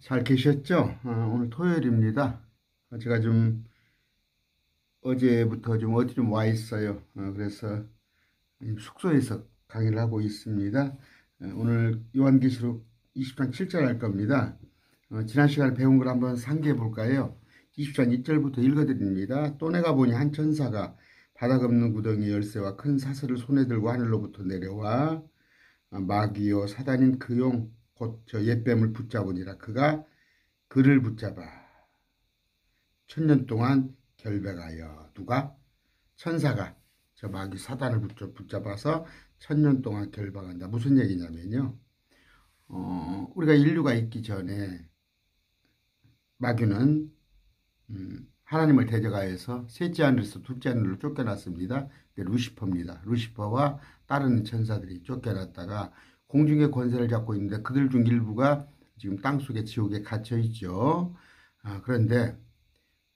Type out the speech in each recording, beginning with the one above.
잘 계셨죠? 오늘 토요일입니다. 제가 좀 어제부터 좀 어디 좀 와 있어요. 그래서 숙소에서 강의를 하고 있습니다. 오늘 요한계시록 20장 7절 할 겁니다. 지난 시간에 배운 걸 한번 상기해 볼까요? 20장 1절부터 읽어드립니다. 또 내가 보니 한 천사가 바닥 없는 구덩이 열쇠와 큰 사슬을 손에 들고 하늘로부터 내려와 마귀요 사단인 그 용 곧 저 옛뱀을 붙잡으니라. 그가 그를 붙잡아 천년 동안 결백하여. 누가? 천사가 저 마귀 사단을 붙잡아서 천년 동안 결박한다. 무슨 얘기냐면요. 우리가 인류가 있기 전에 마귀는 하나님을 대적하여서 셋째 하늘에서 둘째 하늘로 쫓겨났습니다. 루시퍼입니다. 루시퍼와 따르는 천사들이 쫓겨났다가 공중의 권세를 잡고 있는데 그들 중 일부가 지금 땅속의 지옥에 갇혀 있죠. 그런데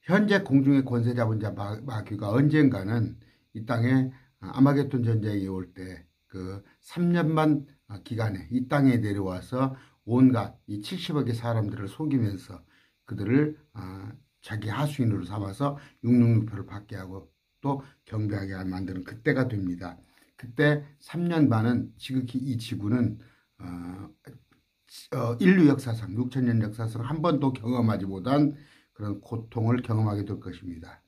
현재 공중의 권세 잡은 자 마귀가 언젠가는 이 땅에 아마겟돈 전쟁이 올 때 그 3년만 기간에 이 땅에 내려와서 온갖 이 70억의 사람들을 속이면서 그들을 자기 하수인으로 삼아서 666표를 받게 하고 또 경배하게 만드는 그때가 됩니다. 그때 3년 반은 지극히 이 지구는 인류 역사상 6천년 역사상 한 번도 경험하지 못한 그런 고통을 경험하게 될 것입니다.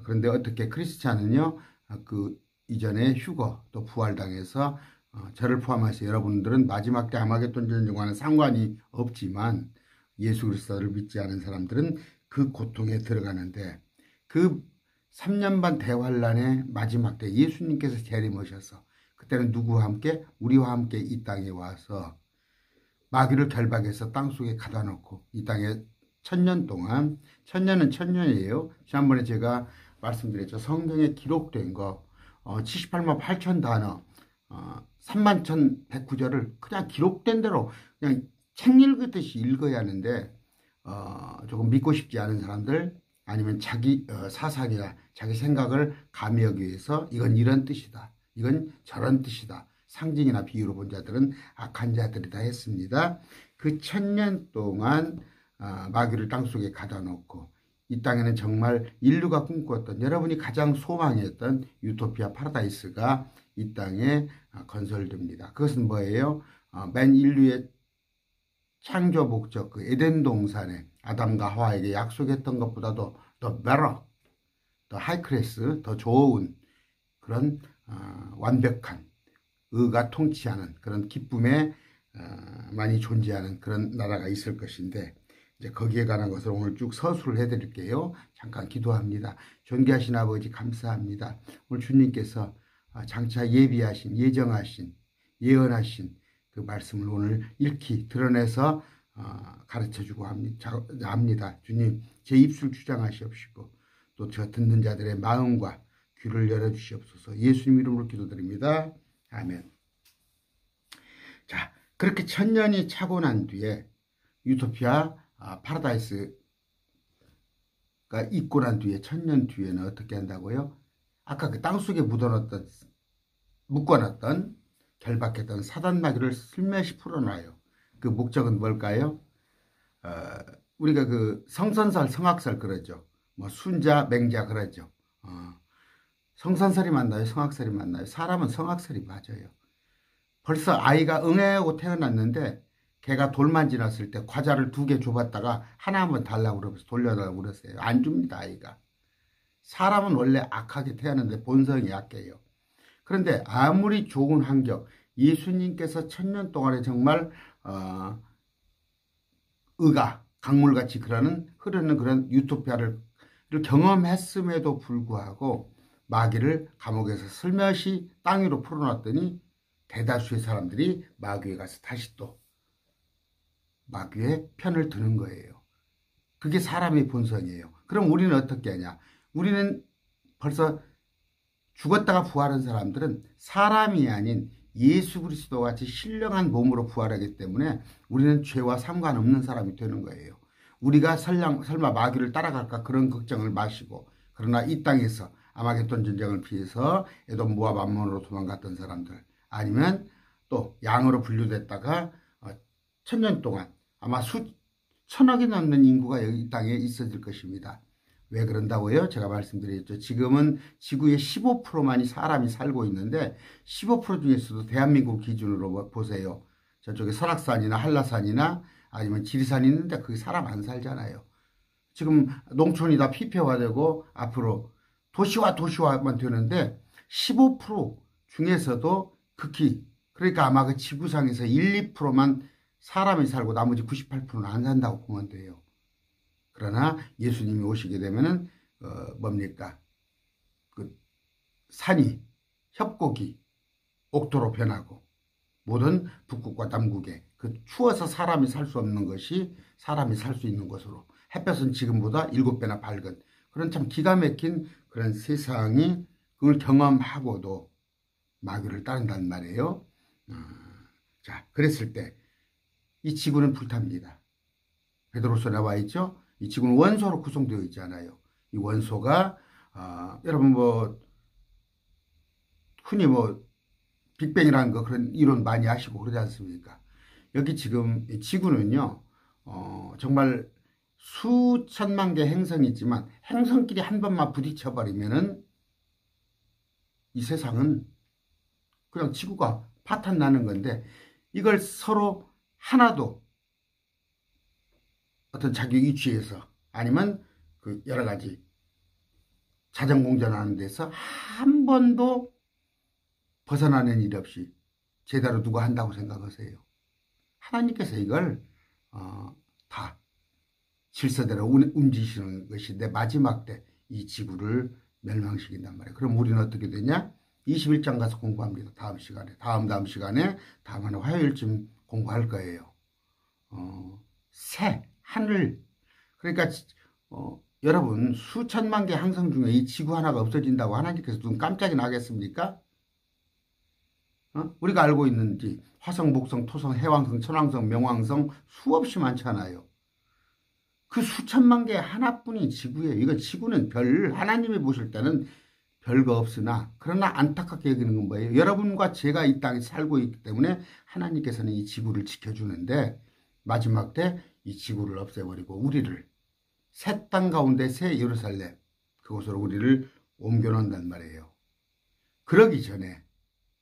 그런데 어떻게 크리스찬은요, 그 이전에 휴거 또 부활당해서 저를 포함해서 여러분들은 마지막 때 아마겟돈 전쟁과는 상관이 없지만 예수 그리스도를 믿지 않은 사람들은 그 고통에 들어가는데 그 3년 반 대환란의 마지막 때 예수님께서 재림하셔서 그때는 누구와 함께? 우리와 함께 이 땅에 와서 마귀를 결박해서 땅속에 가다 놓고 이 땅에 천년 동안, 천년은 천년이에요. 지난번에 제가 말씀드렸죠. 성경에 기록된 거 78만 8천 단어 3만 1,109절을 그냥 기록된 대로 그냥 책 읽듯이 읽어야 하는데 조금 믿고 싶지 않은 사람들 아니면 자기 사상이나 자기 생각을 가미하기 위해서 이건 이런 뜻이다. 이건 저런 뜻이다. 상징이나 비유로 본 자들은 악한 자들이다 했습니다. 그 천년 동안 마귀를 땅속에 가다 놓고 이 땅에는 정말 인류가 꿈꾸었던 여러분이 가장 소망했던 유토피아 파라다이스가 이 땅에 건설됩니다. 그것은 뭐예요? 맨 인류의 창조 목적 그 에덴 동산에 아담과 하와에게 약속했던 것보다도 더 better, 더 하이클래스, 더 좋은 그런 완벽한 의가 통치하는 그런 기쁨에 많이 존재하는 그런 나라가 있을 것인데 이제 거기에 관한 것을 오늘 쭉 서술을 해드릴게요. 잠깐 기도합니다. 존귀하신 아버지 감사합니다. 오늘 주님께서 장차 예비하신 예정하신 예언하신 그 말씀을 오늘 읽히 드러내서 가르쳐주고 합니다. 주님 제 입술 주장하시옵시고 또 저 듣는 자들의 마음과 귀를 열어주시옵소서. 예수님 이름으로 기도드립니다. 아멘. 자, 그렇게 천년이 차고 난 뒤에 유토피아 파라다이스가 있고 난 뒤에 천년 뒤에는 어떻게 한다고요? 아까 그 땅속에 묶어놨던 결박했던 사단 마귀를 슬며시 풀어놔요. 그 목적은 뭘까요? 우리가 그 성선설 성악설 그러죠. 뭐 순자 맹자 그러죠. 성선설이 맞나요? 성악설이 맞나요? 사람은 성악설이 맞아요. 벌써 아이가 응애하고 태어났는데 걔가 돌만 지났을 때 과자를 2개 줘봤다가 하나 한번 달라고 그러면서 돌려달라고 그랬어요. 안 줍니다, 아이가. 사람은 원래 악하게 태어났는데 본성이 약해요. 그런데 아무리 좋은 환경, 예수님께서 천년 동안에 정말 의가 강물같이 흐르는 그런 유토피아를 경험했음에도 불구하고 마귀를 감옥에서 슬며시 땅 위로 풀어놨더니 대다수의 사람들이 마귀에 가서 다시 또 마귀의 편을 드는 거예요. 그게 사람의 본성이에요. 그럼 우리는 어떻게 하냐? 우리는 벌써 죽었다가 부활한 사람들은 사람이 아닌 예수 그리스도 같이 신령한 몸으로 부활하기 때문에 우리는 죄와 상관없는 사람이 되는 거예요. 우리가 설마 마귀를 따라갈까 그런 걱정을 마시고 그러나 이 땅에서 아마겟돈 전쟁을 피해서 에돔 모압 암몬으로 도망갔던 사람들 아니면 또 양으로 분류됐다가 천년 동안 아마 천억이 넘는 인구가 여기 이 땅에 있어질 것입니다. 왜 그런다고요? 제가 말씀드렸죠. 지금은 지구의 15%만이 사람이 살고 있는데 15% 중에서도 대한민국 기준으로 보세요. 저쪽에 설악산이나 한라산이나 아니면 지리산이 있는데 거기 사람 안 살잖아요. 지금 농촌이 다 피폐화되고 앞으로 도시화만 되는데 15% 중에서도 극히, 그러니까 아마 그 지구상에서 1, 2%만 사람이 살고 나머지 98%는 안 산다고 보면 돼요. 그러나 예수님이 오시게 되면은 뭡니까? 그 산이 협곡이 옥토로 변하고 모든 북극과 남극에 그 추워서 사람이 살 수 없는 것이 사람이 살 수 있는 곳으로, 햇볕은 지금보다 7배나 밝은 그런 참 기가 막힌 그런 세상이, 그걸 경험하고도 마귀를 따른단 말이에요. 자, 그랬을 때 이 지구는 불탑니다. 베드로서 나와 있죠. 이 지구는 원소로 구성되어 있잖아요. 이 원소가 여러분 뭐 흔히 뭐 빅뱅이라는 거 그런 이론 많이 아시고 그러지 않습니까? 여기 지금 이 지구는요, 정말 수천만 개 행성이 있지만 행성끼리 한 번만 부딪혀 버리면은 이 세상은 그냥 지구가 파탄 나는 건데, 이걸 서로 하나도 어떤 자기 위치에서 아니면 그 여러 가지 자전공전하는 데서 한 번도 벗어나는 일 없이 제대로 누가 한다고 생각하세요? 하나님께서 이걸 다 질서대로 움직이시는 것인데 마지막 때 이 지구를 멸망시킨단 말이에요. 그럼 우리는 어떻게 되냐? 21장 가서 공부합니다. 다음 시간에. 다음 시간에 다음 한 화요일쯤 공부할 거예요. 새, 하늘. 그러니까 여러분 수천만 개 항성 중에 이 지구 하나가 없어진다고 하나님께서 눈 깜짝이 나겠습니까? 우리가 알고 있는지 화성, 목성, 토성, 해왕성, 천왕성, 명왕성 수없이 많잖아요. 그 수천만 개 하나뿐인 지구예요. 이거 지구는 하나님이 보실 때는 별거 없으나 그러나 안타깝게 여기는 건 뭐예요? 여러분과 제가 이 땅에 살고 있기 때문에 하나님께서는 이 지구를 지켜주는데 마지막 때 이 지구를 없애버리고 우리를 새 땅 가운데 새 예루살렘, 그곳으로 우리를 옮겨놓는단 말이에요. 그러기 전에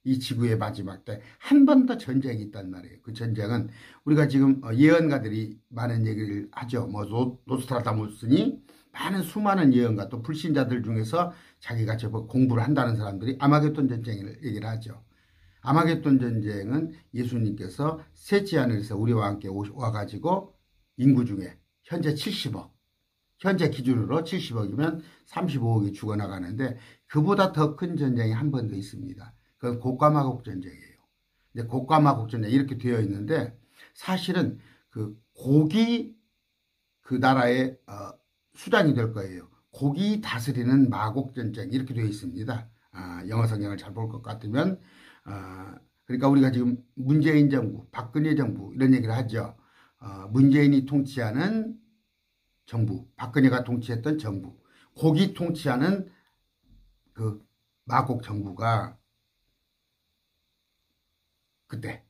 이 지구의 마지막 때 한 번 더 전쟁이 있단 말이에요. 그 전쟁은 우리가 지금 예언가들이 많은 얘기를 하죠. 뭐 노스트라다무스니 많은 수많은 예언가 또 불신자들 중에서 자기가 저 공부를 한다는 사람들이 아마겟돈 전쟁을 얘기를 하죠. 아마겟돈 전쟁은 예수님께서 셋째 하늘에서 우리와 함께 와가지고 인구 중에 현재 70억, 현재 기준으로 70억이면 35억이 죽어나가는데 그보다 더 큰 전쟁이 한 번 더 있습니다. 그건 곡과마곡 전쟁이에요. 근데 곡과마곡 전쟁 이렇게 되어 있는데 사실은 그 곡이 그 나라의 수장이 될 거예요. 곡이 다스리는 마곡 전쟁 이렇게 되어 있습니다. 영어 성경을 잘 볼 것 같으면 그러니까 우리가 지금 문재인 정부, 박근혜 정부 이런 얘기를 하죠. 문재인이 통치하는 정부, 박근혜가 통치했던 정부, 곡이 통치하는 그 마곡 정부가 그때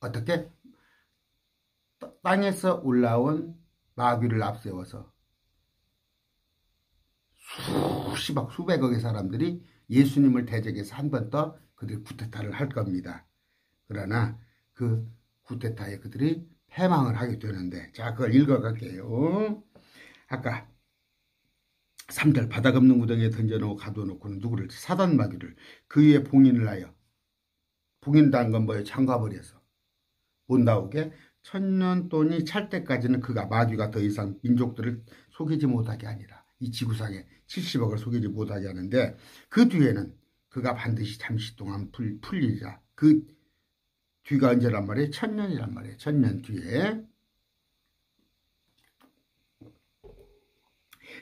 어떻게 땅에서 올라온 마귀를 앞세워서 수십억, 수백억의 사람들이 예수님을 대적해서 한 번 더 그들이 쿠데타를 할 겁니다. 그러나 그 쿠데타에 그들이 패망을 하게 되는데, 자, 그걸 읽어갈게요. 아까 3절 바닥 없는 무덤에 던져놓고 가둬놓고는 누구를? 사단 마귀를 그 위에 봉인을 하여, 봉인다는 건 뭐예요? 잠가버려서 못 나오게 천년 돈이 찰 때까지는 그가 마귀가 더 이상 민족들을 속이지 못하게 아니라 이 지구상에 70억을 속이지 못하게 하는데 그 뒤에는 그가 반드시 잠시 동안 풀리리라. 그 뒤가 언제란 말이에요? 천년이란 말이에요. 천년 뒤에.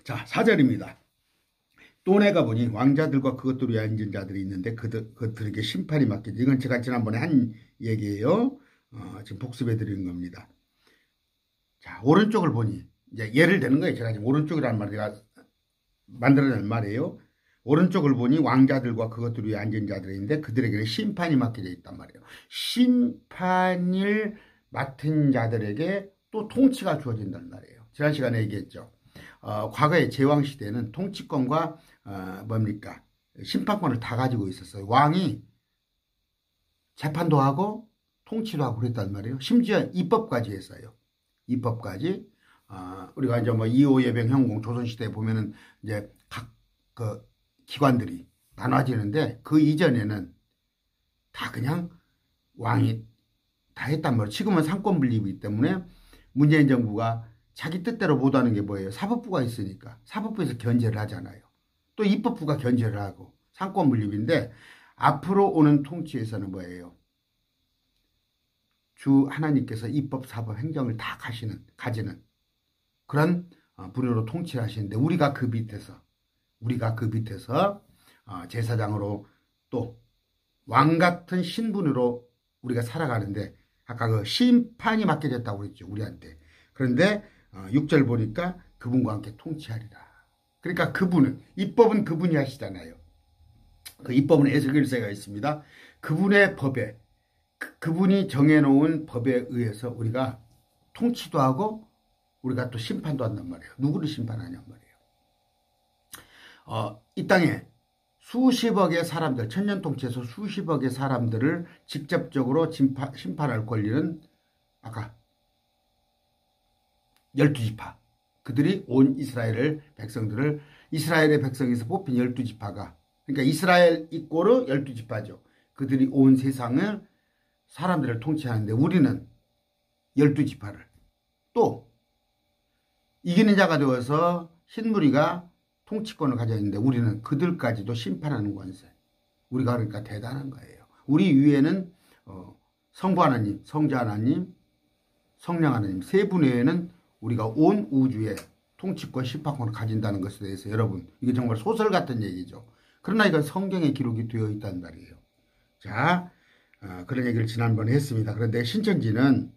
자, 4절입니다. 또 내가 보니 왕자들과 그것들 위에 앉은 자들이 있는데 그들에게 심판이 맡기지. 이건 제가 지난번에 한 얘기예요. 지금 복습해 드리는 겁니다. 자, 오른쪽을 보니, 이제 예를 드는 거예요. 제가 지금 오른쪽이라는 말을 제가 만들어낸 말이에요. 오른쪽을 보니 왕자들과 그것들 위에 앉은 자들이 있는데 그들에게는 심판이 맡겨져 있단 말이에요. 심판을 맡은 자들에게 또 통치가 주어진단 말이에요. 지난 시간에 얘기했죠. 과거의 제왕 시대는 통치권과 뭡니까? 심판권을 다 가지고 있었어요. 왕이 재판도 하고 통치도 하고 그랬단 말이에요. 심지어 입법까지 했어요. 입법까지. 우리가 이제 뭐 이호예병 형공 조선시대에 보면은 이제 각 그 기관들이 나눠지는데 그 이전에는 다 그냥 왕이 다 했단 말이에요. 지금은 상권 분립이기 때문에 문재인 정부가 자기 뜻대로 못하는 게 뭐예요? 사법부가 있으니까 사법부에서 견제를 하잖아요. 또 입법부가 견제를 하고 상권 분립인데 앞으로 오는 통치에서는 뭐예요? 주 하나님께서 입법, 사법, 행정을 다 가지는 그런 부류로 통치를 하시는데 우리가 그 밑에서 제사장으로 또 왕 같은 신분으로 우리가 살아가는데 아까 그 심판이 맡겨졌다고 그랬죠. 우리한테. 그런데 6절 보니까 그분과 함께 통치하리라. 그러니까 그분은 입법은 그분이 하시잖아요. 그 입법은 에스겔서가 있습니다. 그분의 법에 그분이 정해놓은 법에 의해서 우리가 통치도 하고 우리가 또 심판도 한단 말이에요. 누구를 심판하냔 말이에요. 이 땅에 수십억의 사람들, 천년통치에서 수십억의 사람들을 직접적으로 심판할 권리는 아까 12지파. 그들이 온 이스라엘의 백성에서 뽑힌 12지파가 그러니까 이스라엘 이꼬르 12지파죠. 그들이 온 세상을 사람들을 통치하는데 우리는 12지파를 또 이기는 자가 되어서 흰무리가 통치권을 가져 있는데 우리는 그들까지도 심판하는 권세. 우리가 그러니까 대단한 거예요. 우리 위에는 성부 하나님, 성자 하나님, 성령 하나님 세 분 외에는 우리가 온 우주에 통치권, 심판권을 가진다는 것에 대해서 여러분 이게 정말 소설 같은 얘기죠. 그러나 이건 성경에 기록이 되어 있단 말이에요. 자, 그런 얘기를 지난번에 했습니다. 그런데 신천지는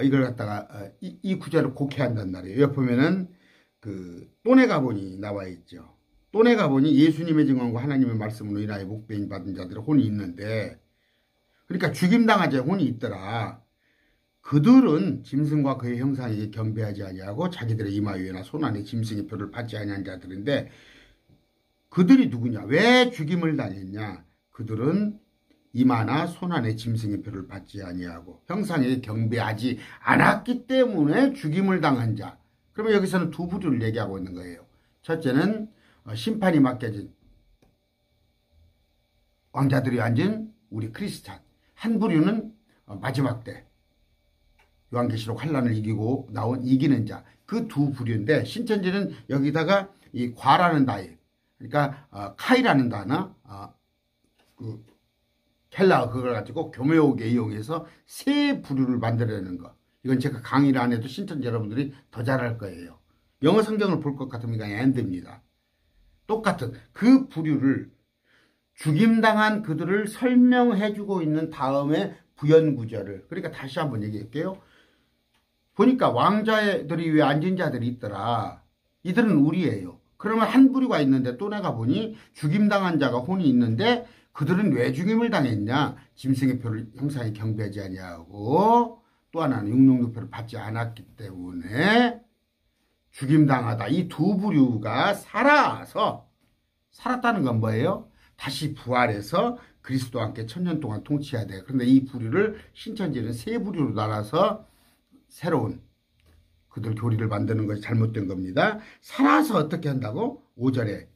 이걸 갖다가 이 구절을 곡해한단 말이에요. 옆에 보면은 그 또내 가본이 나와 있죠. 또내 가본이 예수님의 증언과 하나님의 말씀으로 인하여 복병 받은 자들의 혼이 있는데 그러니까 죽임당한 자의 혼이 있더라. 그들은 짐승과 그의 형상에게 경배하지 아니하고 자기들의 이마 위에나 손 안에 짐승의 표를 받지 아니한 자들인데 그들이 누구냐? 왜 죽임을 당했냐? 그들은 이마나 손 안에 짐승의 표를 받지 아니하고 형상에게 경배하지 않았기 때문에 죽임을 당한 자. 그러면 여기서는 두 부류를 얘기하고 있는 거예요. 첫째는 심판이 맡겨진 왕자들이 앉은 우리 크리스찬. 한 부류는 마지막 때 요한계시록 환란을 이기고 나온 이기는 자. 그 두 부류인데 신천지는 여기다가 이 과라는 다이 그러니까 카이라는 단어 그 켈라 그걸 가지고 교묘하게 이용해서 세 부류를 만들어내는 거. 이건 제가 강의를 안 해도 신천지 여러분들이 더 잘할 거예요. 영어 성경을 볼 것 같으면 그냥 엔드입니다. 똑같은 그 부류를 죽임당한 그들을 설명해주고 있는 다음에 부연구절을 그러니까 다시 한번 얘기할게요. 보니까 왕자들이 왜 앉은 자들이 있더라. 이들은 우리예요. 그러면 한 부류가 있는데 또 내가 보니 죽임당한 자가 혼이 있는데 그들은 왜 죽임을 당했냐. 짐승의 표를 형상에 경배하지 아니하고 또 하나는 육룡유표를 받지 않았기 때문에 죽임당하다. 이 두 부류가 살았다는 건 뭐예요? 다시 부활해서 그리스도와 함께 천년 동안 통치해야 돼요. 그런데 이 부류를 신천지는 세 부류로 나눠서 새로운 그들 교리를 만드는 것이 잘못된 겁니다. 살아서 어떻게 한다고? 5절에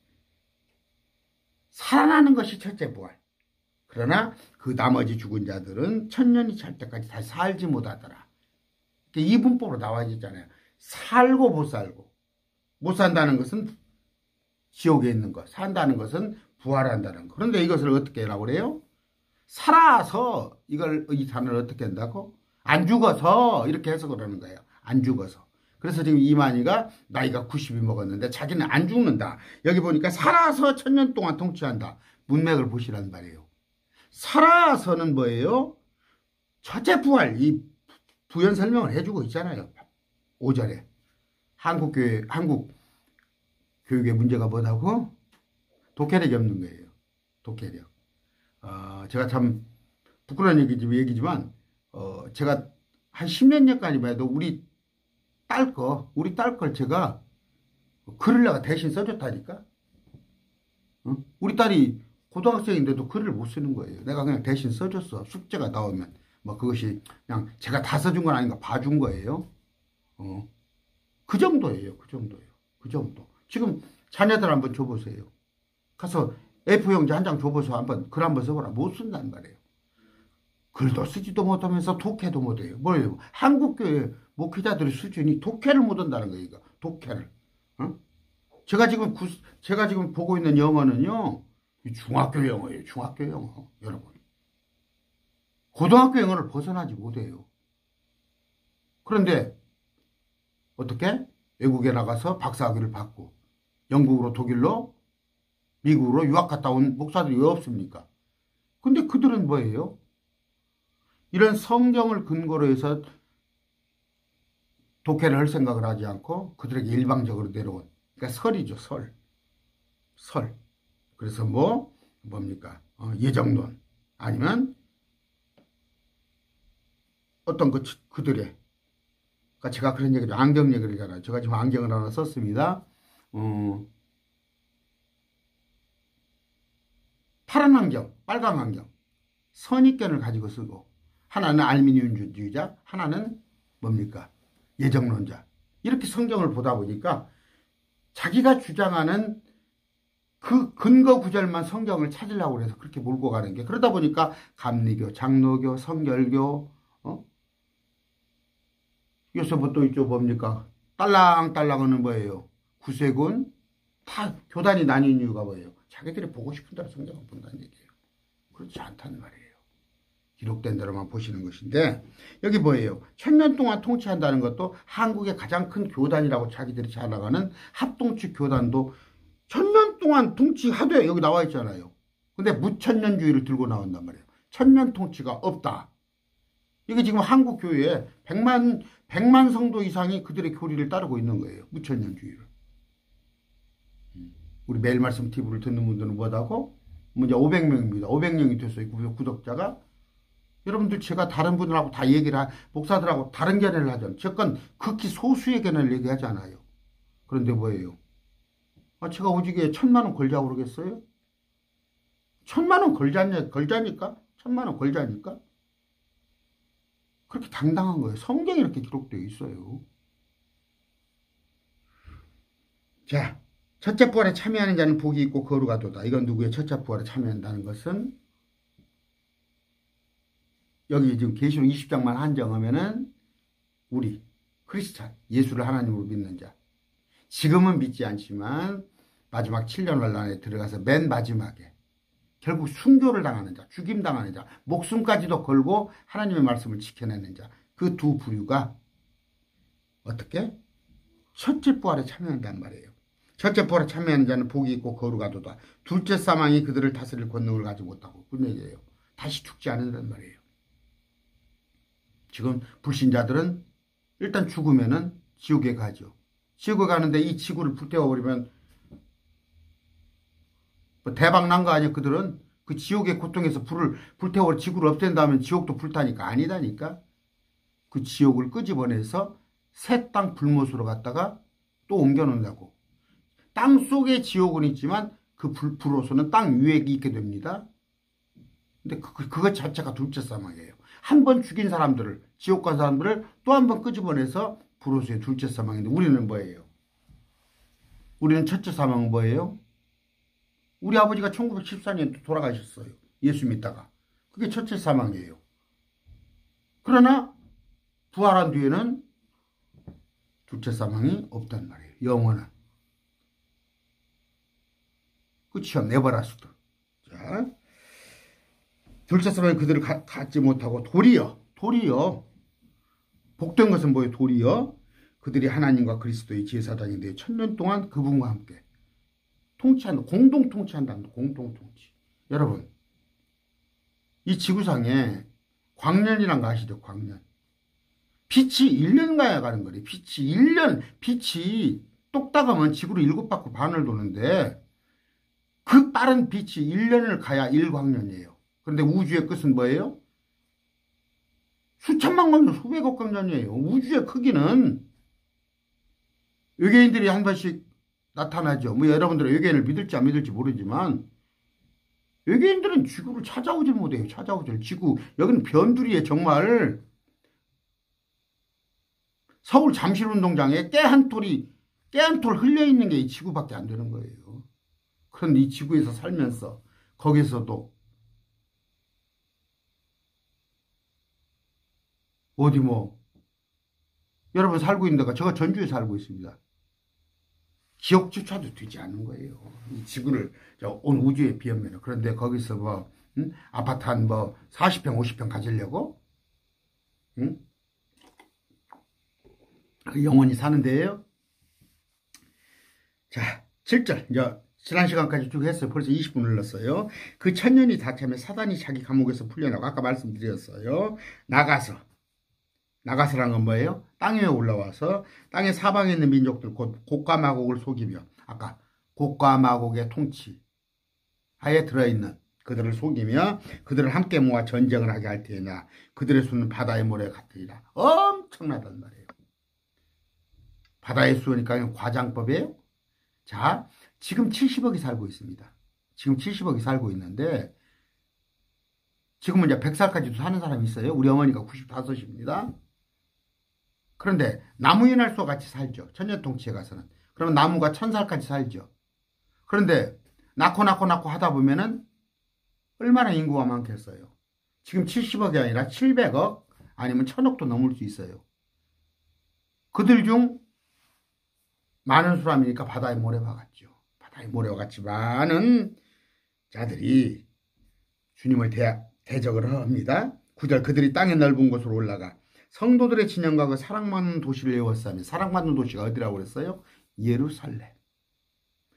살아나는 것이 첫째 부활. 그러나 그 나머지 죽은 자들은 천년이 찰 때까지 다시 살지 못하더라. 이 문법으로 나와 있잖아요. 살고 못 살고. 못 산다는 것은 지옥에 있는 것. 산다는 것은 부활한다는 것. 그런데 이것을 어떻게 하라고 그래요? 살아서 이 단어를 어떻게 한다고? 안 죽어서 이렇게 해석을 하는 거예요. 안 죽어서. 그래서 지금 이만희가 나이가 90이 먹었는데 자기는 안 죽는다. 여기 보니까 살아서 천년 동안 통치한다. 문맥을 보시란 말이에요. 살아서는 뭐예요? 첫째 부활, 이 부연 설명을 해주고 있잖아요. 5절에. 한국 교육의 문제가 뭐라고? 독해력이 없는 거예요. 독해력. 제가 참 부끄러운 얘기지만, 제가 한 10년 전까지만 해도 우리 딸 걸 제가 글을 내가 대신 써줬다니까. 어? 우리 딸이 고등학생인데도 글을 못 쓰는 거예요. 내가 그냥 대신 써줬어. 숙제가 나오면. 뭐 그것이 그냥 제가 다 써준 건 아닌가 봐준 거예요. 그 정도예요. 그 정도예요. 그 정도. 지금 자녀들 한번 줘보세요. 가서 A4용지 한 장 줘보세요. 한번 글 한번 써보라. 못 쓴단 말이에요. 글도 쓰지도 못하면서 독해도 못해요. 뭐예요? 한국교회 목회자들의 수준이 독해를 못한다는 거예요. 이거. 독해를. 어? 제가 지금 보고 있는 영어는요. 중학교 영어예요. 중학교 영어. 여러분. 고등학교 영어를 벗어나지 못해요. 그런데 어떻게? 외국에 나가서 박사학위를 받고 영국으로 독일로 미국으로 유학 갔다 온 목사들이 왜 없습니까? 근데 그들은 뭐예요? 이런 성경을 근거로 해서 독해를 할 생각을 하지 않고 그들에게 일방적으로 내려온 그러니까 설이죠. 설. 그래서 뭡니까? 예정론 아니면 어떤 그들의 그러니까 제가 그런 얘기죠. 안경 얘기를 하잖아요. 제가 지금 안경을 하나 썼습니다. 파란 안경, 빨간 안경, 선입견을 가지고 쓰고 하나는 알미늄주의자, 하나는 뭡니까? 예정론자. 이렇게 성경을 보다 보니까 자기가 주장하는 그 근거 구절만 성경을 찾으려고 해서 그렇게 몰고 가는 게 그러다 보니까 감리교, 장로교, 성결교 요새 뭐 또 있죠. 뭡니까? 딸랑딸랑하는 뭐예요? 구세군 다 교단이 나뉜 이유가 뭐예요? 자기들이 보고 싶은 대로 성경을 본다는 얘기예요. 그렇지 않다는 말이에요. 기록된 대로만 보시는 것인데 여기 뭐예요? 1000년 동안 통치한다는 것도 한국의 가장 큰 교단이라고 자기들이 잘 나가는 합동측 교단도 1000년 동안 통치하되 여기 나와 있잖아요. 근데 무천년주의를 들고 나온단 말이에요. 1000년 통치가 없다. 이게 지금 한국 교회에 100만 성도 이상이 그들의 교리를 따르고 있는 거예요. 무천년주의를. 우리 매일 말씀 TV를 듣는 분들은 뭐다고? 이제 500명입니다. 500명이 됐어요. 구독자가. 여러분들 제가 다른 분들하고 다 목사들하고 다른 견해를 하잖아요. 제건 극히 소수의 견해를 얘기하잖아요. 그런데 뭐예요? 제가 오직에 1000만 원 걸자고 그러겠어요? 1000만 원 걸자니까? 1000만 원 걸자니까? 그렇게 당당한 거예요. 성경에 이렇게 기록되어 있어요. 자, 첫째 부활에 참여하는 자는 복이 있고 거룩하도다. 이건 누구의 첫째 부활에 참여한다는 것은 여기 지금 계시록 20장만 한정하면은 우리 크리스찬 예수를 하나님으로 믿는 자 지금은 믿지 않지만 마지막 7년 환란에 들어가서 맨 마지막에 결국 순교를 당하는 자, 죽임 당하는 자, 목숨까지도 걸고 하나님의 말씀을 지켜내는 자, 그 두 부류가 어떻게? 첫째 부활에 참여한단 말이에요. 첫째 부활에 참여하는 자는 복이 있고 거룩하도다. 둘째 사망이 그들을 다스릴 권능을 가지고 못하고 그 얘기예요. 다시 죽지 않는단 말이에요. 지금 불신자들은 일단 죽으면은 지옥에 가죠. 지옥에 가는데 이 지구를 불태워버리면 대박 난 거 아니야? 그들은 그 지옥의 고통에서 불태워 지구를 없앤다면 지옥도 불타니까 아니다니까. 그 지옥을 끄집어내서 새 땅 불못으로 갔다가 또 옮겨놓는다고. 땅 속에 지옥은 있지만 그 불로서는 땅 위에 있게 됩니다. 근데 그것 자체가 둘째 사망이에요. 한 번 죽인 사람들을 지옥 간 사람들을 또 한 번 끄집어내서 불로서의 둘째 사망인데 우리는 뭐예요? 우리는 첫째 사망은 뭐예요? 우리 아버지가 1914년에 돌아가셨어요. 예수 믿다가. 그게 첫째 사망이에요. 그러나 부활한 뒤에는 둘째 사망이 없단 말이에요. 영원한. 끝이요. 네버라스트. 자, 둘째 사망이 그들을 갖지 못하고 도리어 복된 것은 뭐예요? 도리어 그들이 하나님과 그리스도의 제사장이 되어 1000년 동안 그분과 함께 공동 통치한다는 공동 통치. 여러분, 이 지구상에 광년이란 거 아시죠? 광년. 빛이 1년 가야 가는 거래. 빛이 똑딱하면 지구를 7바퀴 반을 도는데 그 빠른 빛이 1년을 가야 1광년이에요. 그런데 우주의 끝은 뭐예요? 수천만 광년, 수백억 광년이에요. 우주의 크기는 외계인들이 한 번씩 나타나죠. 뭐 여러분들은 외계인을 믿을지 안 믿을지 모르지만 외계인들은 지구를 찾아오질 못해요. 찾아오질. 지구 여기는 변두리에 정말 서울 잠실운동장에 깨 한 톨 흘려있는 게 이 지구밖에 안 되는 거예요. 그런데 이 지구에서 살면서 거기서도 어디 뭐 여러분 살고 있는 데가 제가 전주에 살고 있습니다. 기억조차도 되지 않는 거예요. 이 지구를 온 우주에 비하면. 그런데 거기서 뭐 아파트 한 뭐 40평 50평 가지려고 영원히 사는 데예요. 자, 7절. 이제 지난 시간까지 쭉 했어요. 벌써 20분 흘렀어요. 그 천년이 다 차면 사단이 자기 감옥에서 풀려나고 아까 말씀드렸어요. 나가서란 건 뭐예요? 땅 위에 올라와서 땅의 사방에 있는 민족들 곧 곡과 마곡을 속이며 아까 곡과 마곡의 통치 하에 들어있는 그들을 속이며 그들을 함께 모아 전쟁을 하게 할 테나 그들의 수는 바다의 모래 같으리라. 엄청나단 말이에요. 바다의 수니까 과장법이에요. 자, 지금 70억이 살고 있습니다. 지금 70억이 살고 있는데 지금은 이제 100살까지도 사는 사람이 있어요. 우리 어머니가 95입니다. 그런데 나무인할수와 같이 살죠. 천년통치에 가서는. 그러면 나무가 1000살까지 살죠. 그런데 낳고 하다 보면은 얼마나 인구가 많겠어요. 지금 70억이 아니라 700억 아니면 1000억도 넘을 수 있어요. 그들 중 많은 사람이니까 바다의 모래와 같죠. 바다의 모래와 같이 많은 자들이 주님을 대적을 합니다. 9절 그들이 땅의 넓은 곳으로 올라가 성도들의 진영과 그 사랑받는 도시를 에워싸며 사랑받는 도시가 어디라고 그랬어요? 예루살렘.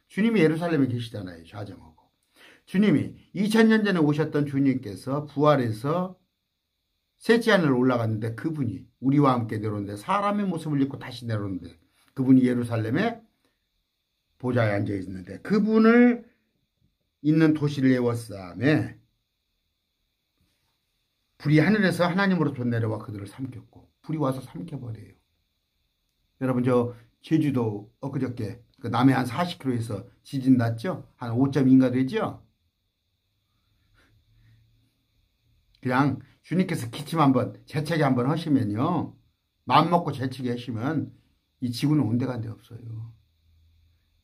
주님이 예루살렘에 계시잖아요. 좌정하고. 주님이 2000년 전에 오셨던 주님께서 부활해서 셋째 하늘 올라갔는데 그분이 우리와 함께 내려오는데 사람의 모습을 입고 다시 내려오는데 그분이 예루살렘에 보좌에 앉아 있는데 그분을 있는 도시를 에워싸며 불이 하늘에서 하나님으로부터 내려와 그들을 삼켰고 불이 와서 삼켜버려요. 여러분 저 제주도 엊그저께 그 남해 한 40km에서 지진 났죠? 한 5.2인가 되죠? 그냥 주님께서 기침 한번 재채기 한번 하시면요. 마음 먹고 재채기 하시면 이 지구는 온데간데 없어요.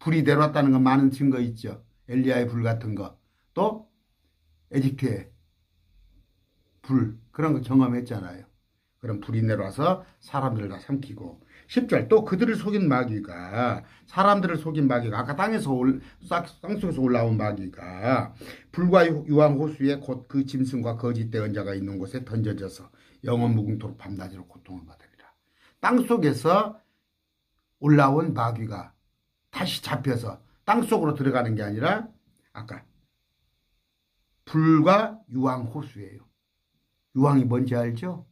불이 내려왔다는 건 많은 증거 있죠. 엘리야의 불 같은 거. 또 에집트의 불 그런 거 경험했잖아요. 그럼 불이 내려와서 사람들을 다 삼키고 10절 또 그들을 속인 마귀가 사람들을 속인 마귀가 아까 땅속에서 올라온 마귀가 불과 유황 호수에 곧 그 짐승과 거짓 대언자가 있는 곳에 던져져서 영원 무궁토록 밤낮으로 고통을 받으리라. 땅속에서 올라온 마귀가 다시 잡혀서 땅속으로 들어가는 게 아니라 아까 불과 유황 호수예요. 유황이 뭔지 알죠?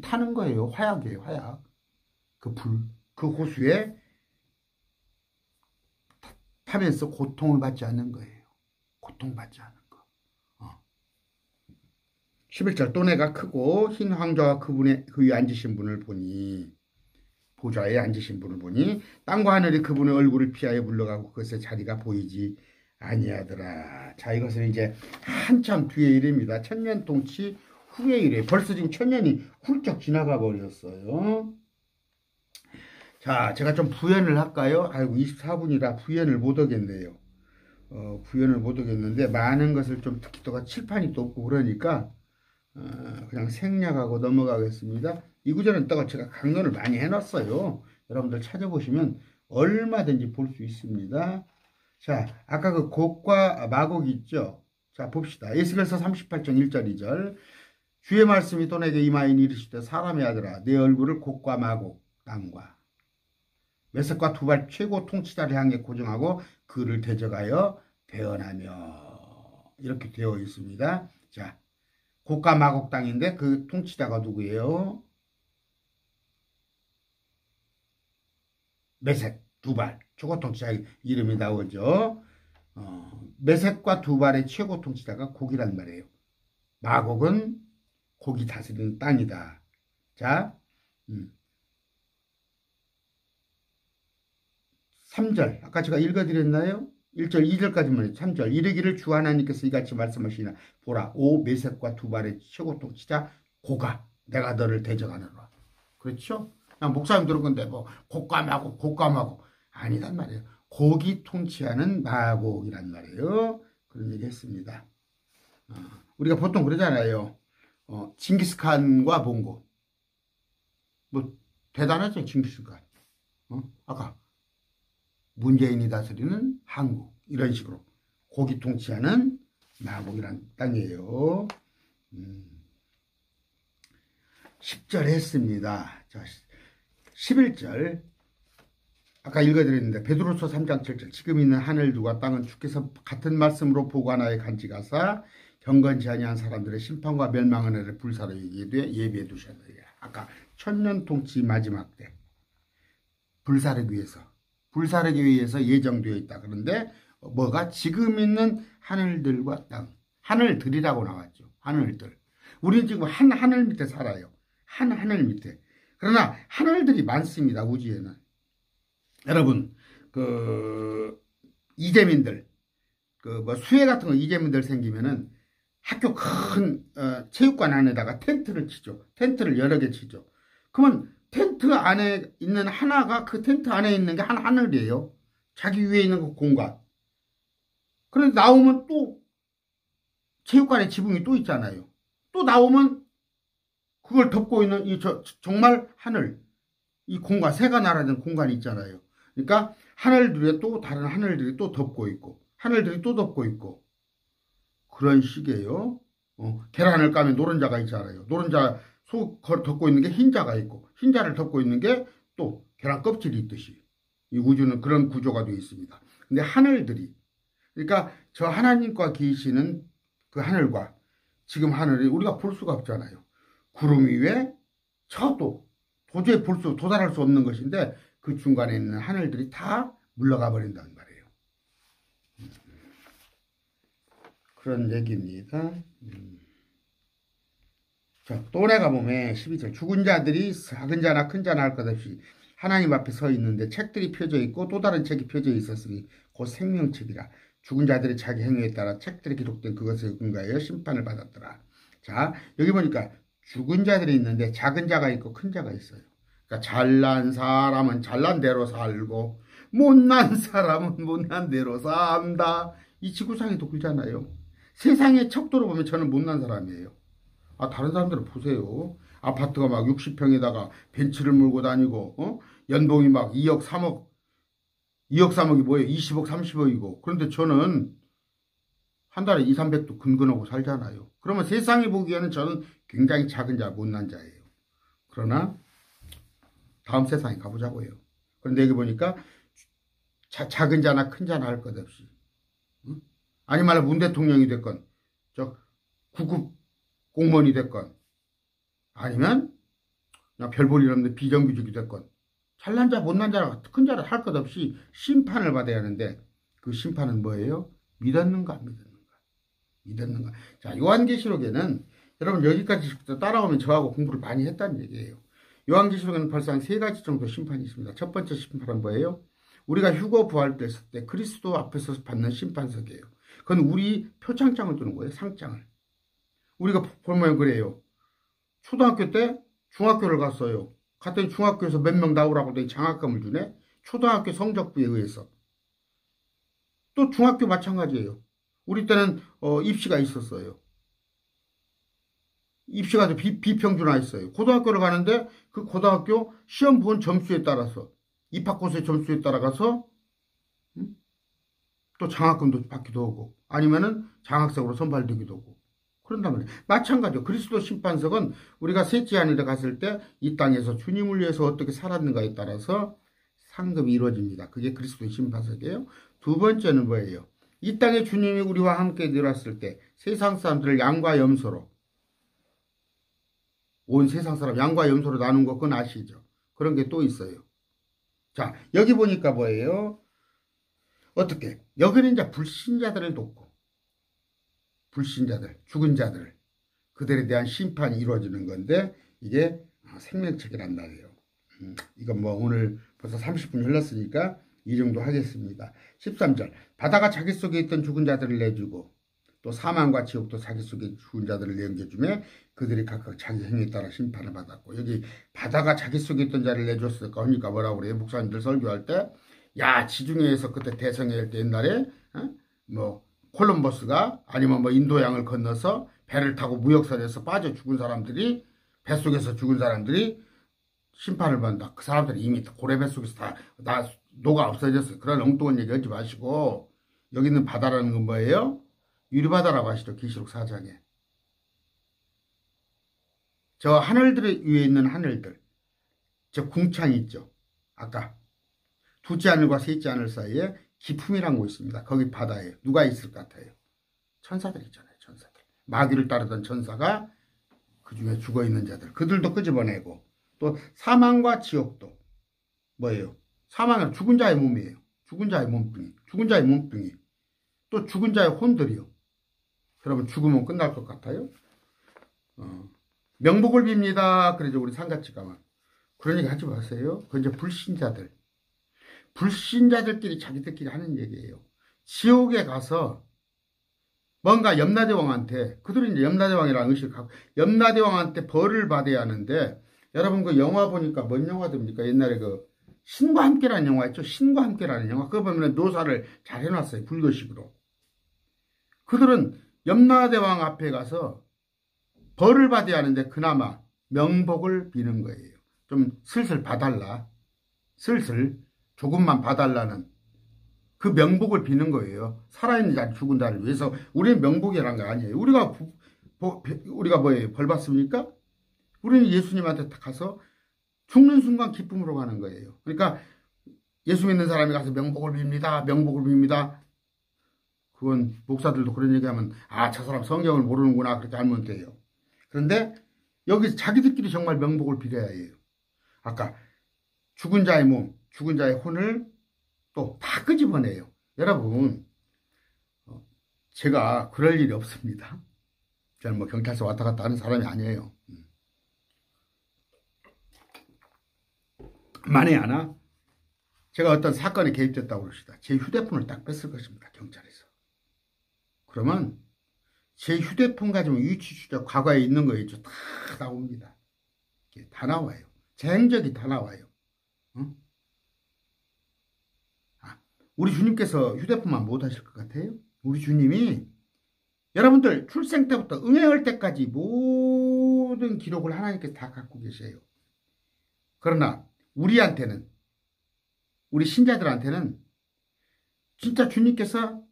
타는 거예요. 화약이에요. 화약. 그 불, 그 호수에 타면서 고통을 받지 않는 거예요. 고통받지 않는 거. 11절 또 내가 크고 흰 황자와 그분의 그 위에 앉으신 분을 보니 보좌에 앉으신 분을 보니 땅과 하늘이 그분의 얼굴을 피하여 물러가고 그것의 자리가 보이지 아니하더라. 자, 이것은 이제 한참 뒤의 일입니다. 천년통치 후의 일이에요. 벌써 지금 천년이 훌쩍 지나가 버렸어요. 자, 제가 좀 부연을 할까요? 아이고 24분이라 부연을 못 하겠네요. 부연을 못 하겠는데 많은 것을 좀 특히 또 칠판이 또 없고 그러니까 그냥 생략하고 넘어가겠습니다. 이 구절은 또 제가 강론을 많이 해놨어요. 여러분들 찾아보시면 얼마든지 볼 수 있습니다. 자, 아까 그 곡과 마곡이 있죠. 자, 봅시다. 에스겔서 38장 1절 2절 주의 말씀이 또 내게 임하이니 이르시되 사람의 아들아 내 얼굴을 곡과 마곡 땅과 메섹과 두발 최고 통치자를 향해 고정하고 그를 대적하여 대언하며 이렇게 되어 있습니다. 자, 곡과 마곡 땅인데 그 통치자가 누구예요? 메섹, 두발 최고 통치자 이름이 나오죠. 메섹과 두발의 최고 통치자가 곡이란 말이에요. 마곡은 곡이 다스리는 땅이다. 자, 3절 아까 제가 읽어드렸나요? 1절 2절까지만 3절 이르기를 주 하나님께서 이같이 말씀하시나 보라 오 메색과 두발의 최고통 치자 고가 내가 너를 대적하노라. 그렇죠? 그냥 목사님 들은 건데 뭐 곶감하고 아니란 말이에요. 곡이 통치하는 마곡이란 말이에요. 그런 얘기 했습니다. 우리가 보통 그러잖아요. 징기스칸과 몽고 뭐 대단하죠. 징기스칸. 아까 문재인이 다스리는 한국 이런 식으로 고기 통치하는 마곡이란 땅이에요. 10절 했습니다. 자, 11절 아까 읽어드렸는데 베드로서 3장 7절 지금 있는 하늘들과 땅은 주께서 같은 말씀으로 보관하여 간직하사 경건치 아니한 사람들의 심판과 멸망의 날을 불사로 예비해 두셨느니라. 아까 천년통치 마지막 때 불사르기 위해서 예정되어 있다. 그런데 뭐가 지금 있는 하늘들과 땅, 하늘들이라고 나왔죠. 하늘들. 우리는 지금 한 하늘 밑에 살아요. 한 하늘 밑에. 그러나 하늘들이 많습니다. 우주에는. 여러분 이재민들 뭐 수해 같은 거 이재민들 생기면은 학교 큰 체육관 안에다가 텐트를 치죠. 텐트를 여러 개 치죠. 그러면 텐트 안에 있는 하나가 그 텐트 안에 있는 게 한 하늘이에요. 자기 위에 있는 그 공간. 그런데 나오면 또 체육관에 지붕이 또 있잖아요. 또 나오면 그걸 덮고 있는 정말 하늘, 이 공간, 새가 날아다니는 공간이 있잖아요. 그러니까 하늘들에 또 다른 하늘들이 또 덮고 있고 하늘들이 또 덮고 있고 그런 식이에요. 계란을 까면 노른자가 있잖아요. 노른자 속 덮고 있는 게 흰자가 있고 흰자를 덮고 있는 게 또 계란 껍질이 있듯이 이 우주는 그런 구조가 되어 있습니다. 근데 하늘들이 그러니까 저 하나님과 계시는 그 하늘과 지금 하늘이 우리가 볼 수가 없잖아요. 구름 위에 저도 도저히 도달할 수 없는 것인데 그 중간에 있는 하늘들이 다 물러가 버린다는 말이에요. 그런 얘기입니다. 자, 또 내가 보면 12절 죽은 자들이 작은 자나 큰 자나 할 것 없이 하나님 앞에 서 있는데 책들이 펴져 있고 또 다른 책이 펴져 있었으니 곧 생명책이라 죽은 자들이 자기 행위에 따라 책들이 기록된 그것에 근거하여 심판을 받았더라. 자, 여기 보니까 죽은 자들이 있는데 작은 자가 있고 큰 자가 있어요. 그러니까 잘난 사람은 잘난 대로 살고 못난 사람은 못난 대로 산다. 이 지구상에도 그러잖아요. 세상의 척도로 보면 저는 못난 사람이에요. 다른 사람들은 보세요. 아파트가 막 60평에다가 벤츠를 몰고 다니고, 연봉이 막 2억, 3억, 2억, 3억이 뭐예요? 20억, 30억이고. 그런데 저는 한 달에 2, 300도 근근하고 살잖아요. 그러면 세상이 보기에는 저는 굉장히 작은 자, 못난 자예요. 그러나 다음 세상에 가보자고요. 그런데 여기 보니까 작은 자나 큰 자나 할 것 없이. 아니 말로 문 대통령이 됐건, 구급 공무원이 됐건 아니면 그냥 별 볼 일 없는 비정규직이 됐건 잘난 자 못난 자라 큰 자라 할 것 없이 심판을 받아야 하는데 그 심판은 뭐예요? 믿었는가 안 믿었는가. 자, 요한계시록에는 여러분 여기까지 따라오면 저하고 공부를 많이 했다는 얘기예요. 요한계시록에는 벌써 한 3가지 정도 심판이 있습니다. 첫 번째 심판은 뭐예요? 우리가 휴거 부활됐을 때 그리스도 앞에서 받는 심판석이에요. 그건 우리 표창장을 주는 거예요. 상장을. 우리가 보면 그래요. 초등학교 때 중학교를 갔어요. 갔더니 중학교에서 몇 명 나오라고 하더니 장학금을 주네. 초등학교 성적부에 의해서. 또 중학교 마찬가지예요. 우리 때는 입시가 있었어요. 입시가 비평준화 있어요. 고등학교를 가는데 그 고등학교 시험 본 점수에 따라서 입학고시의 점수에 따라가서 또 장학금도 받기도 하고 아니면은 장학생으로 선발되기도 하고 그런단 말이에요. 마찬가지로 그리스도 심판석은 우리가 셋째 하늘에 갔을 때 이 땅에서 주님을 위해서 어떻게 살았는가에 따라서 상급이 이루어집니다. 그게 그리스도의 심판석이에요. 두 번째는 뭐예요? 이 땅에 주님이 우리와 함께 내려왔을 때 세상 사람들을 양과 염소로 온 세상 사람 양과 염소로 나눈 거 그건 아시죠? 그런 게 또 있어요. 자, 여기 보니까 뭐예요? 어떻게? 여기는 이제 불신자들을 돕고 불신자들, 죽은 자들. 그들에 대한 심판이 이루어지는 건데 이게 생명책이란 말이에요. 이건 뭐 오늘 벌써 30분 흘렀으니까 이 정도 하겠습니다. 13절 바다가 자기 속에 있던 죽은 자들을 내주고 또 사망과 지옥도 자기 속에 죽은 자들을 넘겨주며 그들이 각각 자기 행위에 따라 심판을 받았고, 여기 바다가 자기 속에 있던 자를 내줬을까 하니까 뭐라고 그래요? 목사님들 설교할 때 야 지중해에서 그때 대성회일 때 옛날에 뭐 콜럼버스가 아니면 뭐 인도양을 건너서 배를 타고 무역선에서 빠져 죽은 사람들이, 뱃속에서 죽은 사람들이 심판을 받는다. 그 사람들이 이미 고래 뱃속에서 다 녹아 없어졌어요. 그런 엉뚱한 얘기 하지 마시고, 여기 있는 바다라는 건 뭐예요? 유리바다라고 하시죠. 계시록 4장에. 저 하늘들 위에 있는 하늘들, 저 궁창이 있죠. 아까 두째 하늘과 셋째 하늘 사이에 기품이라는 곳이 있습니다. 거기 바다에 누가 있을 것 같아요? 천사들 있잖아요. 천사들. 마귀를 따르던 천사가 그 중에 죽어있는 자들, 그들도 끄집어내고, 또 사망과 지옥도 뭐예요? 사망은 죽은 자의 몸이에요. 죽은 자의 몸뚱이. 죽은 자의 몸뚱이. 또 죽은 자의 혼들이요. 여러분 죽으면 끝날 것 같아요? 명복을 빕니다. 그러죠. 우리 상가집 가면. 그런 얘기 하지 마세요. 그건 이제 불신자들. 불신자들끼리 자기들끼리 하는 얘기예요. 지옥에 가서 뭔가 염라대왕한테, 그들은 이제 염라대왕이라는 의식을 갖고 염라대왕한테 벌을 받아야 하는데, 여러분 그 영화 보니까 뭔 영화입니까? 옛날에 그 신과 함께라는 영화 있죠? 신과 함께라는 영화. 그거 보면 묘사를 잘 해놨어요. 불교식으로. 그들은 염라대왕 앞에 가서 벌을 받아야 하는데 그나마 명복을 비는 거예요. 좀 슬슬 봐달라. 슬슬 조금만 봐달라는 그 명복을 비는 거예요. 살아있는 자, 죽은 자를 위해서. 우리는 명복이라는 거 아니에요. 우리가 뭐예요? 벌 받습니까? 우리는 예수님한테 가서 죽는 순간 기쁨으로 가는 거예요. 그러니까 예수 믿는 사람이 가서 명복을 빕니다. 명복을 빕니다. 그건 목사들도 그런 얘기하면 저 사람 성경을 모르는구나 그렇게 알면 돼요. 그런데 여기 자기들끼리 정말 명복을 빌어야 해요. 아까 죽은 자의 몸, 죽은 자의 혼을 또 다 끄집어내요. 여러분 제가 그럴 일이 없습니다. 저는 뭐 경찰서 왔다 갔다 하는 사람이 아니에요. 만에 하나 제가 어떤 사건에 개입됐다고 그럽시다. 제 휴대폰을 딱 뺐을 것입니다. 경찰에서. 그러면 제 휴대폰 가지고 위치 추적, 과거에 있는 거 있죠. 다 나옵니다. 다 나와요. 제 행적이 다 나와요. 응? 우리 주님께서 휴대폰만 못 하실 것 같아요? 우리 주님이 여러분들 출생 때부터 응행할 때까지 모든 기록을 하나님께서 다 갖고 계세요. 그러나 우리한테는, 우리 신자들한테는 진짜 주님께서,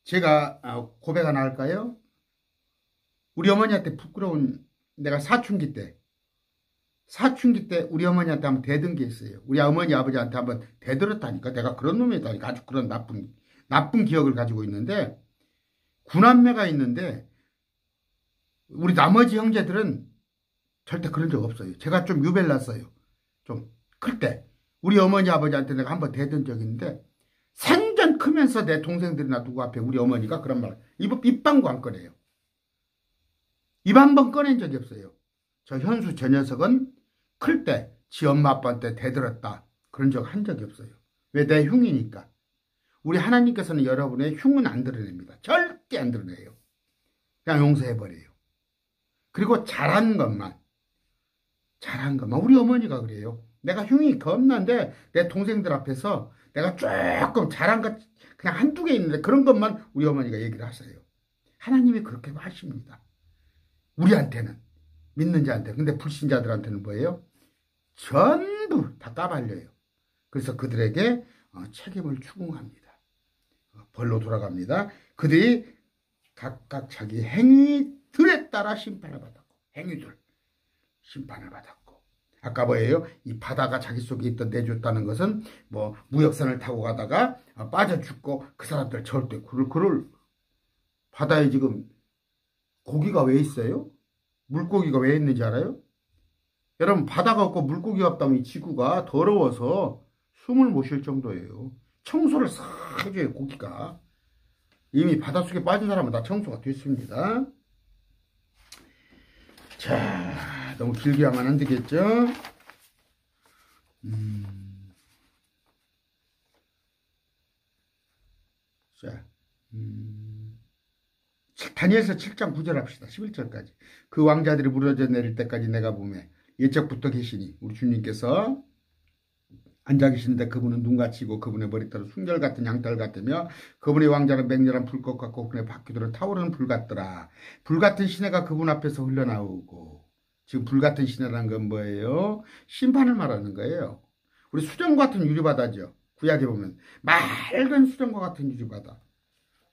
제가 고백 하나 할까요? 우리 어머니한테 부끄러운, 내가 사춘기 때 우리 어머니한테 한번 대든 게 있어요. 우리 어머니 아버지한테 한번 대들었다니까. 내가 그런 놈이다니까. 아주 그런 나쁜 기억을 가지고 있는데, 구남매가 있는데 우리 나머지 형제들은 절대 그런 적 없어요. 제가 좀 유배를 났어요. 좀 클 때 우리 어머니 아버지한테 내가 한번 대든 적이 있는데, 생전 크면서 내 동생들이나 누구 앞에 우리 어머니가 그런 말 입방구 안 꺼내요. 입 한 번 꺼낸 적이 없어요. 저 현수 저 녀석은 클 때 지 엄마 아빠한테 대들었다 그런 적 한 적이 없어요. 왜? 내 흉이니까. 우리 하나님께서는 여러분의 흉은 안 드러냅니다. 절대 안 드러내요. 그냥 용서해버려요. 그리고 잘한 것만 우리 어머니가 그래요. 내가 흉이 겁난데 내 동생들 앞에서 내가 조금 잘한 것 그냥 한두 개 있는데 그런 것만 우리 어머니가 얘기를 하세요. 하나님이 그렇게 하십니다. 우리한테는, 믿는 자한테. 근데 불신자들한테는 뭐예요? 전부 다 까발려요. 그래서 그들에게 책임을 추궁합니다. 벌로 돌아갑니다. 그들이 각각 자기 행위들에 따라 심판을 받았고, 심판을 받았고. 아까 뭐예요? 이 바다가 자기 속에 있던 내줬다는 것은 뭐 무역선을 타고 가다가 빠져 죽고 그 사람들 절대 그럴 바다에 지금 고기가 왜 있어요? 물고기가 왜 있는지 알아요? 여러분 바다가 없고 물고기가 없다면 이 지구가 더러워서 숨을 못 쉴 정도예요. 청소를 싹 해줘요. 고기가. 이미 바닷속에 빠진 사람은 다 청소가 됐습니다. 자, 너무 길게 하면 안 되겠죠? 자, 다니엘서 7장 9절 합시다. 11절까지. 그 왕자들이 무너져 내릴 때까지 내가 보매 예적부터 계시니 우리 주님께서 앉아 계시는데 그분은 눈같이고 그분의 머리털은 순결 같은 양털 같으며 그분의 왕자는 맹렬한 불꽃 같고 그분의 바퀴들은 타오르는 불 같더라. 불 같은 시내가 그분 앞에서 흘러나오고, 지금 불 같은 시내라는 건 뭐예요? 심판을 말하는 거예요. 우리 수정 같은 유리바다죠. 구약에 보면 맑은 수정과 같은 유리바다.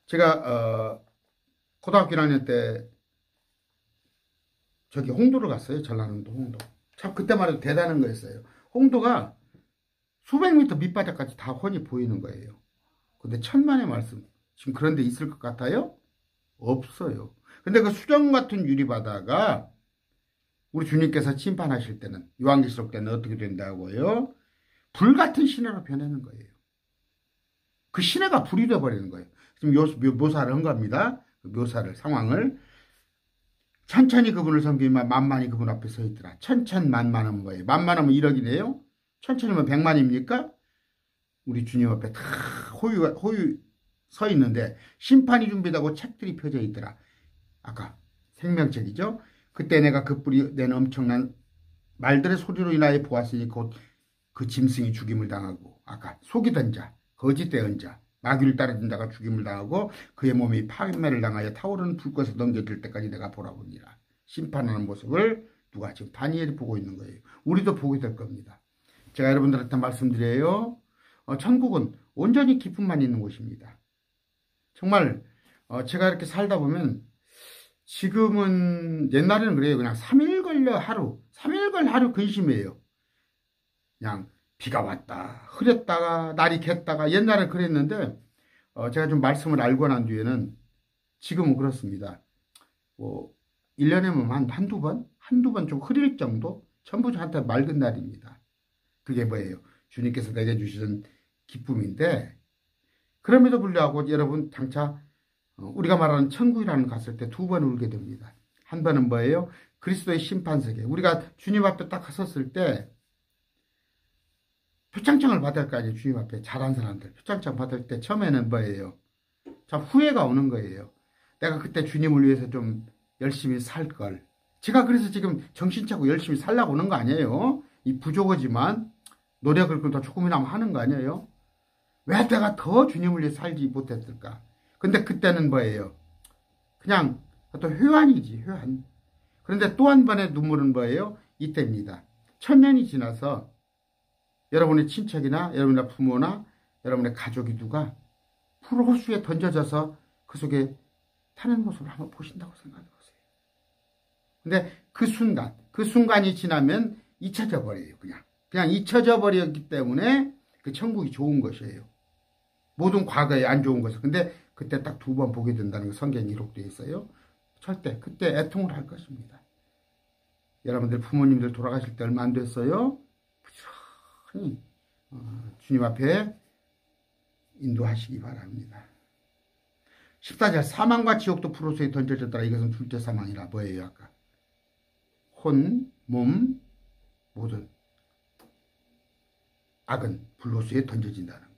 제가 고등학교 1학년 때 저기 홍도를 갔어요. 전라남도 홍도. 참 그때만 해도 대단한 거였어요. 홍도가 수백 미터 밑바닥까지 다 훤히 보이는 거예요. 근데 천만의 말씀, 지금 그런 데 있을 것 같아요? 없어요. 근데 그 수정 같은 유리바다가 우리 주님께서 심판하실 때는, 요한계시록 때는 어떻게 된다고요? 불 같은 시내로 변하는 거예요. 그 시내가 불이 되어버리는 거예요. 지금 묘사를 한 겁니다. 그 묘사를, 상황을. 천천히 그분을 섬기면 만만히 그분 앞에 서 있더라. 천천만만하면 뭐예요? 만만하면 1억이네요. 천천히면 100만입니까? 우리 주님 앞에 다 호유 서 있는데 심판이 준비되고 책들이 펴져 있더라. 아까 생명책이죠. 그때 내가 그 뿌리 낸 엄청난 말들의 소리로 인하여 보았으니 곧 그 짐승이 죽임을 당하고, 아까 속이던 자, 거짓되은 자, 마귀를 따르던 자가 죽임을 당하고 그의 몸이 파멸을 당하여 타오르는 불꽃에 넘겨질 때까지 내가 보라보니라. 심판하는 모습을 누가? 지금 다니엘이 보고 있는 거예요. 우리도 보게 될 겁니다. 제가 여러분들한테 말씀드려요. 천국은 온전히 기쁨만 있는 곳입니다. 정말 제가 이렇게 살다 보면, 지금은 옛날에는 그래요. 그냥 3일 걸려 하루, 3일 걸 하루 근심이에요. 그냥 비가 왔다, 흐렸다가, 날이 겠다가, 옛날에 그랬는데, 제가 좀 말씀을 알고 난 뒤에는 지금은 그렇습니다. 1년에 한두 번 좀 흐릴 정도? 전부 저한테 맑은 날입니다. 그게 뭐예요? 주님께서 내게 주시는 기쁨인데, 그럼에도 불구하고 여러분 장차 우리가 말하는 천국이라는 갔을 때 2번 울게 됩니다. 한 번은 뭐예요? 그리스도의 심판석에 우리가 주님 앞에 딱 섰을 때 표창장을 받을 거 아니에요. 주님 앞에 잘한 사람들 표창장 받을 때 처음에는 뭐예요? 참 후회가 오는 거예요. 내가 그때 주님을 위해서 좀 열심히 살 걸. 제가 그래서 지금 정신 차고 열심히 살라고 오는 거 아니에요. 이 부족하지만 노력을 더 조금이나마 하는 거 아니에요. 왜 내가 더 주님을 위해 살지 못했을까? 근데 그때는 뭐예요? 그냥 어떤 회한이지, 회한. 그런데 또 한 번의 눈물은 뭐예요? 이때입니다. 1000년이 지나서 여러분의 친척이나 여러분의 부모나 여러분의 가족이 누가 풀호수에 던져져서 그 속에 타는 모습을 한번 보신다고 생각해 보세요. 근데 그 순간이 지나면 잊혀져 버려요. 그냥 잊혀져 버렸기 때문에 그 천국이 좋은 것이에요. 모든 과거에 안 좋은 것을. 근데 그때 딱 2번 보게 된다는 거 성경에 기록되어 있어요. 절대 그때 애통을 할 것입니다. 여러분들 부모님들 돌아가실 때 얼마 안 됐어요. 부지런히 주님 앞에 인도하시기 바랍니다. 14절 사망과 지옥도 불호수에 던져졌더라. 이것은 둘째 사망이라. 뭐예요? 아까 혼, 몸, 모든 악은 불호수에 던져진다는 거.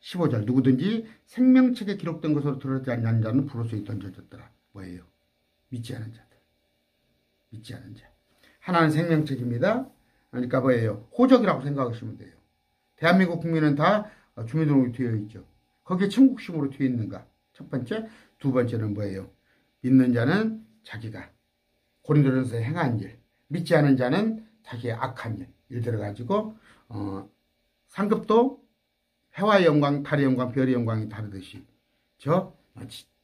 15절 누구든지 생명책에 기록된 것으로 들어지 않는 자는 불호수에 던져졌더라. 뭐예요? 믿지 않은 자들. 믿지 않은 자. 하나는 생명책입니다. 그러니까 뭐예요? 호적이라고 생각하시면 돼요. 대한민국 국민은 다 주민등록이 되어 있죠. 거기에 천국심으로 되어 있는가? 첫 번째. 두 번째는 뭐예요? 믿는 자는 자기가 고린도전서에 행한 일, 믿지 않은 자는 자기의 악한 일 들어가지고 상급도 해와의 영광, 달의 영광, 별의 영광이 다르듯이 저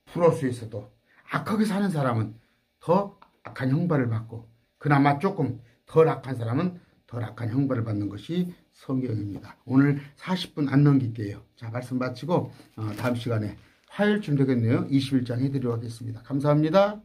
불호수에서도 악하게 사는 사람은 더 악한 형벌을 받고, 그나마 조금 덜 악한 사람은 덜 악한 형벌을 받는 것이 성경입니다. 오늘 40분 안 넘길게요. 자, 말씀 마치고 다음 시간에 화요일쯤 되겠네요. 21장 해드리도록 하겠습니다. 감사합니다.